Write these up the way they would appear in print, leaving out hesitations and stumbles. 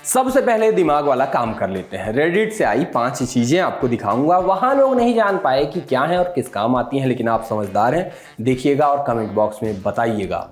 सबसे पहले दिमाग वाला काम कर लेते हैं। रेडिट से आई 5 चीजें आपको दिखाऊंगा, वहां लोग नहीं जान पाए कि क्या है और किस काम आती हैं, लेकिन आप समझदार हैं, देखिएगा और कमेंट बॉक्स में बताइएगा।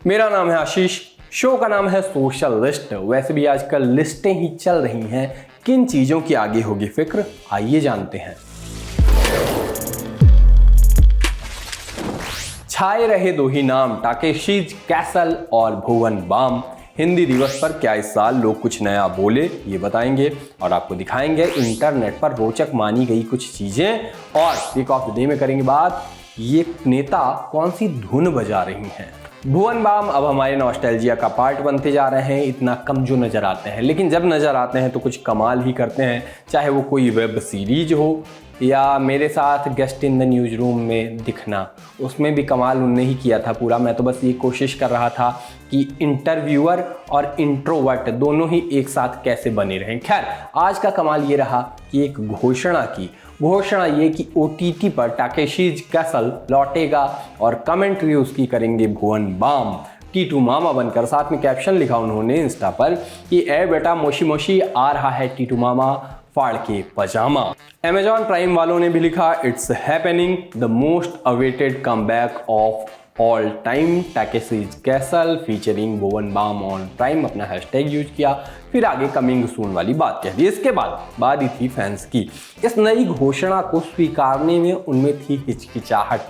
मेरा नाम है आशीष, शो का नाम है सोशल लिस्ट। वैसे भी आजकल लिस्टें ही चल रही हैं, किन चीजों की आगे होगी फिक्र, आइए जानते हैं। छाए रहे दो ही नाम, टाकेशी कैसल और भुवन बाम। हिंदी दिवस पर क्या इस साल लोग कुछ नया बोले, ये बताएंगे और आपको दिखाएंगे इंटरनेट पर रोचक मानी गई कुछ चीजें। और पिक ऑफ द डे में करेंगे बात, ये नेता कौन सी धुन बजा रही हैं। भुवन बाम अब हमारे नॉस्टैल्जिया का पार्ट बनते जा रहे हैं। इतना कम जो नजर आते हैं, लेकिन जब नजर आते हैं तो कुछ कमाल ही करते हैं, चाहे वो कोई वेब सीरीज हो या मेरे साथ guest in the news room में दिखना, उसमें भी कमाल उनने ही किया था पूरा। मैं तो बस ये कोशिश कर रहा था कि इंटरव्यूअर और इंट्रोवर्ट दोनों ही एक साथ कैसे बने रहें। खैर, आज का कमाल ये रहा कि एक घोषणा ये कि OTT पर टाकेशी कैसल लौटेगा और कमेंट्री उसकी करेंगे भुवन बाम, टीटू मामा बनकर। साथ में कैप्शन लिखा उन्होंने इंस्टा पर कि ए बेटा मोशी मोशी आ रहा है टीटू मामा फाड़ के पजामा। Amazon प्राइम वालों ने भी लिखा it's happening, the most awaited comeback of all time, Takeshi's Castle featuring Bhuvan Bam on Prime. अपना हैशटैग यूज किया, फिर आगे कमिंग सून वाली बात कह दी। इसके बाद ही थी फैंस की। इस नई घोषणा को स्वीकारने में उनमें थी हिचकिचाहट,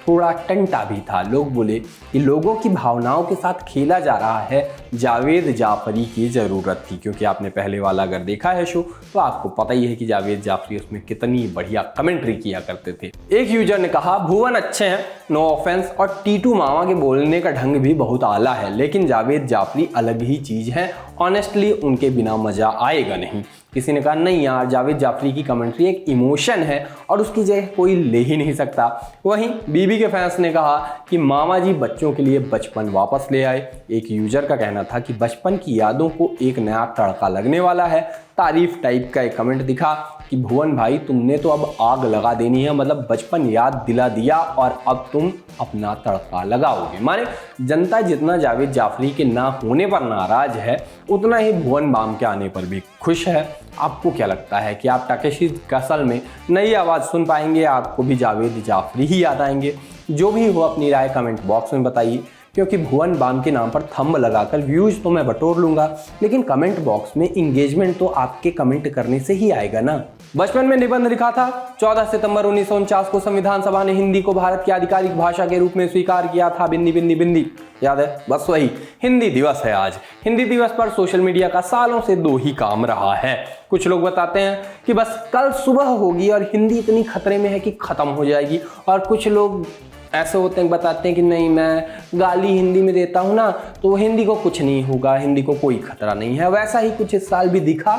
थोड़ा टंटा भी था। लोग बोले कि लोगों की भावनाओं के साथ खेला जा रहा है, जावेद जाफरी की ज़रूरत थी। क्योंकि आपने पहले वाला अगर देखा है शो तो आपको पता ही है कि जावेद जाफरी उसमें कितनी बढ़िया कमेंट्री किया करते थे। एक यूजर ने कहा भुवन अच्छे हैं, नो ऑफेंस, और टीटू मामा के बोलने का ढंग भी बहुत आला है, लेकिन जावेद जाफरी अलग ही चीज़ है, ऑनेस्टली उनके बिना मज़ा आएगा नहीं। किसी ने कहा नहीं यार, जावेद जाफरी की कमेंट्री एक इमोशन है और उसकी जगह कोई ले ही नहीं सकता। वहीं बीबी के फैंस ने कहा कि मामा जी बच्चों के लिए बचपन वापस ले आए। एक यूजर का कहना था कि बचपन की यादों को एक नया तड़का लगने वाला है। तारीफ टाइप का एक कमेंट दिखा कि भुवन भाई तुमने तो अब आग लगा देनी है, मतलब बचपन याद दिला दिया और अब तुम अपना तड़का लगाओगे। माने जनता जितना जावेद जाफरी के ना होने पर नाराज है, उतना ही भुवन बाम के आने पर भी खुश है। आपको क्या लगता है कि आप टाकेशी कैसल में नई आवाज़ सुन पाएंगे, आपको भी जावेद जाफरी ही याद आएंगे? जो भी हो अपनी राय कमेंट बॉक्स में बताइए, क्योंकि भुवन बाम के नाम पर थंब लगाकर व्यूज़ तो मैं बटोर लूँगा, लेकिन कमेंट बॉक्स में इंगेजमेंट तो आपके कमेंट करने से ही आएगा ना। बचपन में निबंध लिखा था 14 सितंबर 1949 को संविधान सभा ने हिंदी को भारत की आधिकारिक भाषा के रूप में स्वीकार किया था। बिंदी बिंदी बिंदी, याद है? बस वही हिंदी दिवस है आज। हिंदी दिवस पर सोशल मीडिया का सालों से दो ही काम रहा है। कुछ लोग बताते हैं कि बस कल सुबह होगी और हिंदी इतनी खतरे में है कि खत्म हो जाएगी, और कुछ लोग ऐसे होते हैं बताते हैं कि नहीं, मैं गाली हिंदी में देता हूँ ना, तो हिंदी को कुछ नहीं होगा, हिंदी को कोई खतरा नहीं है। वैसा ही कुछ इस साल भी दिखा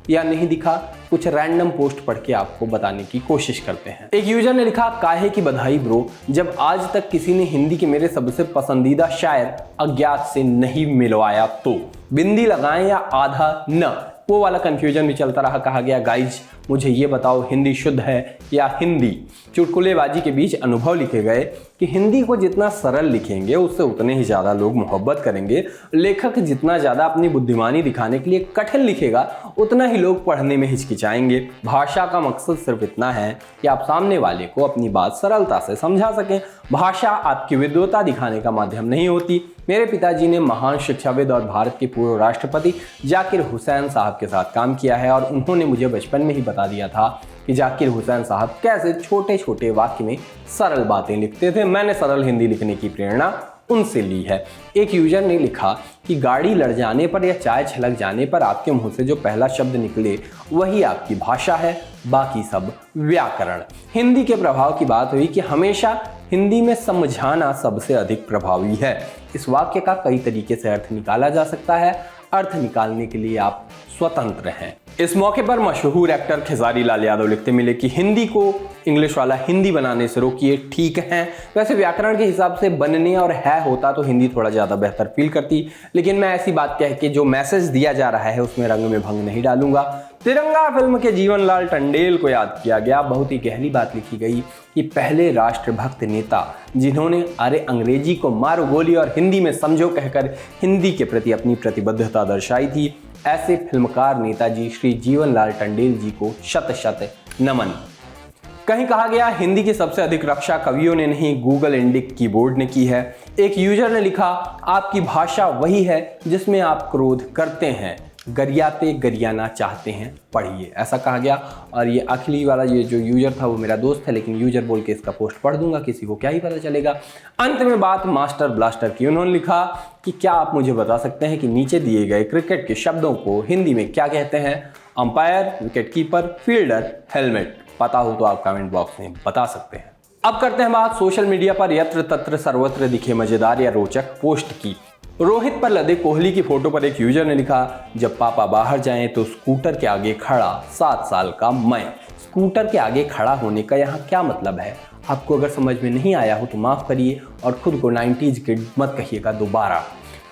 या नहीं दिखा, कुछ रैंडम पोस्ट पढ़ के आपको बताने की कोशिश करते हैं। एक यूजर ने लिखा काहे की बधाई ब्रो, जब आज तक किसी ने हिंदी के मेरे सबसे पसंदीदा शायर अज्ञात से नहीं मिलवाया तो बिंदी लगाएं या आधा न, वो वाला कंफ्यूजन भी चलता रहा। कहा गया गाइज मुझे ये बताओ हिंदी शुद्ध है या हिंदी। चुटकुलेबाजी के बीच अनुभव लिखे गए कि हिंदी को जितना सरल लिखेंगे उससे उतने ही ज़्यादा लोग मोहब्बत करेंगे। लेखक जितना ज़्यादा अपनी बुद्धिमानी दिखाने के लिए कठिन लिखेगा उतना ही लोग पढ़ने में हिचकिचाएंगे। भाषा का मकसद सिर्फ इतना है कि आप सामने वाले को अपनी बात सरलता से समझा सकें। भाषा आपकी विद्वता दिखाने का माध्यम नहीं होती। मेरे पिताजी ने महान शिक्षाविद और भारत के पूर्व राष्ट्रपति जाकिर हुसैन साहब के साथ काम किया है, और उन्होंने मुझे बचपन में ही बता दिया था कि जाकिर हुसैन साहब कैसे छोटे छोटे वाक्य में सरल बातें लिखते थे। मैंने सरल हिंदी लिखने की प्रेरणा उनसे ली है। एक यूजर ने लिखा कि गाड़ी लड़ जाने पर या चाय छलक जाने पर आपके मुंह से जो पहला शब्द निकले वही आपकी भाषा है, बाकी सब व्याकरण। हिंदी के प्रभाव की बात हुई कि हमेशा हिंदी में समझाना सबसे अधिक प्रभावी है। इस वाक्य का कई तरीके से अर्थ निकाला जा सकता है। अर्थ निकालने के लिए आप स्वतंत्र हैं। इस मौके पर मशहूर एक्टर खेसारी लाल यादव लिखते मिले कि हिंदी को इंग्लिश वाला हिंदी बनाने से रोकिए। ठीक है, वैसे व्याकरण के हिसाब से बनने और है होता तो हिंदी थोड़ा ज़्यादा बेहतर फील करती, लेकिन मैं ऐसी बात कह के जो मैसेज दिया जा रहा है उसमें रंग में भंग नहीं डालूंगा। तिरंगा फिल्म के जीवनलाल टंडेल को याद किया गया। बहुत ही गहरी बात लिखी गई कि पहले राष्ट्रभक्त नेता जिन्होंने अरे अंग्रेजी को मारो गोली और हिंदी में समझो कहकर हिंदी के प्रति अपनी प्रतिबद्धता दर्शाई थी, ऐसे फिल्मकार नेताजी श्री जीवनलाल टंडेल जी को शत शत नमन। कहीं कहा गया हिंदी की सबसे अधिक रक्षा कवियों ने नहीं, गूगल इंडिक कीबोर्ड ने की है। एक यूजर ने लिखा, आपकी भाषा वही है जिसमें आप क्रोध करते हैं, गरियाते गरियाना चाहते हैं, पढ़िए, ऐसा कहा गया। और ये अखिली वाला ये जो यूजर था वो मेरा दोस्त है, लेकिन यूजर बोल के इसका पोस्ट पढ़ दूंगा, किसी को क्या ही पता चलेगा। अंत में बात मास्टर ब्लास्टर की। उन्होंने लिखा कि क्या आप मुझे बता सकते हैं कि नीचे दिए गए क्रिकेट के शब्दों को हिंदी में क्या कहते हैं? Umpire, wicket keeper, fielder, helmet. पता हो तो आप कमेंट बॉक्स में बता सकते हैं। अब करते हैं बात सोशल मीडिया पर यत्र तत्र सर्वत्र दिखे मजेदार या रोचक पोस्ट की। रोहित पर लदे कोहली की फोटो पर एक यूजर ने लिखा, जब पापा बाहर जाएं तो स्कूटर के आगे खड़ा 7 साल का मैं। स्कूटर के आगे खड़ा होने का यहाँ क्या मतलब है? आपको अगर समझ में नहीं आया हो तो माफ करिए और खुद को 90s किड मत कहिएगा दोबारा।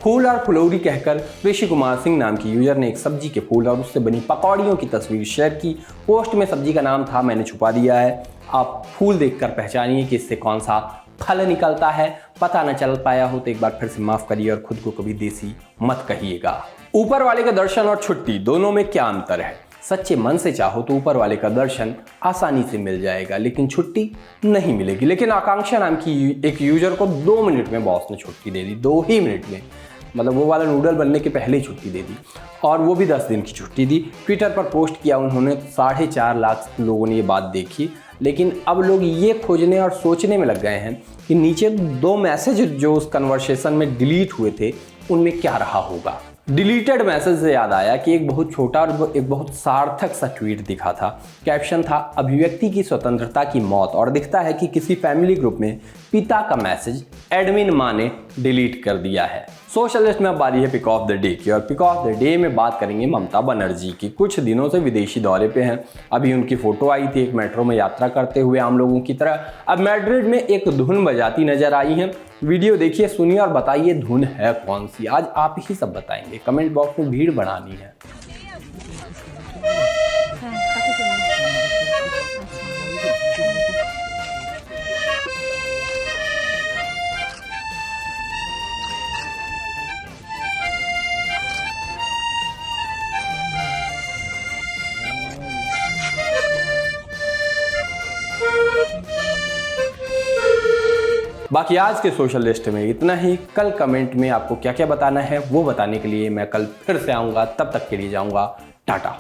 फूल और फुलौरी कहकर ऋषि कुमार सिंह नाम की यूजर ने एक सब्जी के फूल और उससे बनी पकौड़ियों की तस्वीर शेयर की। पोस्ट में सब्जी का नाम था, मैंने छुपा दिया है, आप फूल देखकर पहचानिए कि इससे कौन सा फल निकलता है। पता न चल पाया हो तो एक बार फिर से माफ करिए और खुद को कभी देसी मत कहिएगा। ऊपर वाले का दर्शन और छुट्टी दोनों में क्या अंतर है? सच्चे मन से चाहो तो ऊपर वाले का दर्शन आसानी से मिल जाएगा, लेकिन छुट्टी नहीं मिलेगी। लेकिन आकांक्षा नाम की एक यूजर को 2 मिनट में बॉस ने छुट्टी दे दी, 2 ही मिनट में, मतलब वो वाला नूडल बनने के पहले ही छुट्टी दे दी, और वो भी 10 दिन की छुट्टी दी। ट्विटर पर पोस्ट किया उन्होंने, 4.5 लाख लोगों ने ये बात देखी। लेकिन अब लोग ये खोजने और सोचने में लग गए हैं कि नीचे 2 मैसेज जो उस कन्वर्सेशन में डिलीट हुए थे उनमें क्या रहा होगा। डिलीटेड मैसेज से याद आया कि एक बहुत छोटा और एक बहुत सार्थक सा ट्वीट दिखा था। कैप्शन था, अभिव्यक्ति की स्वतंत्रता की मौत, और दिखता है कि किसी फैमिली ग्रुप में पिता का मैसेज एडमिन माँ ने डिलीट कर दिया है। सोशल लिस्ट में अब बारी है पिक ऑफ द डे की, और पिक ऑफ द डे में बात करेंगे ममता बनर्जी की। कुछ दिनों से विदेशी दौरे पे हैं। अभी उनकी फोटो आई थी एक मेट्रो में यात्रा करते हुए आम लोगों की तरह। अब मैड्रिड में एक धुन बजाती नजर आई है। वीडियो देखिए, सुनिए और बताइए धुन है कौन सी। आज आप ही सब बताएंगे, कमेंट बॉक्स में भीड़ बढ़ानी है। बाकी आज के सोशल लिस्ट में इतना ही। कल कमेंट में आपको क्या क्या बताना है वो बताने के लिए मैं कल फिर से आऊँगा। तब तक के लिए जाऊँगा टाटा।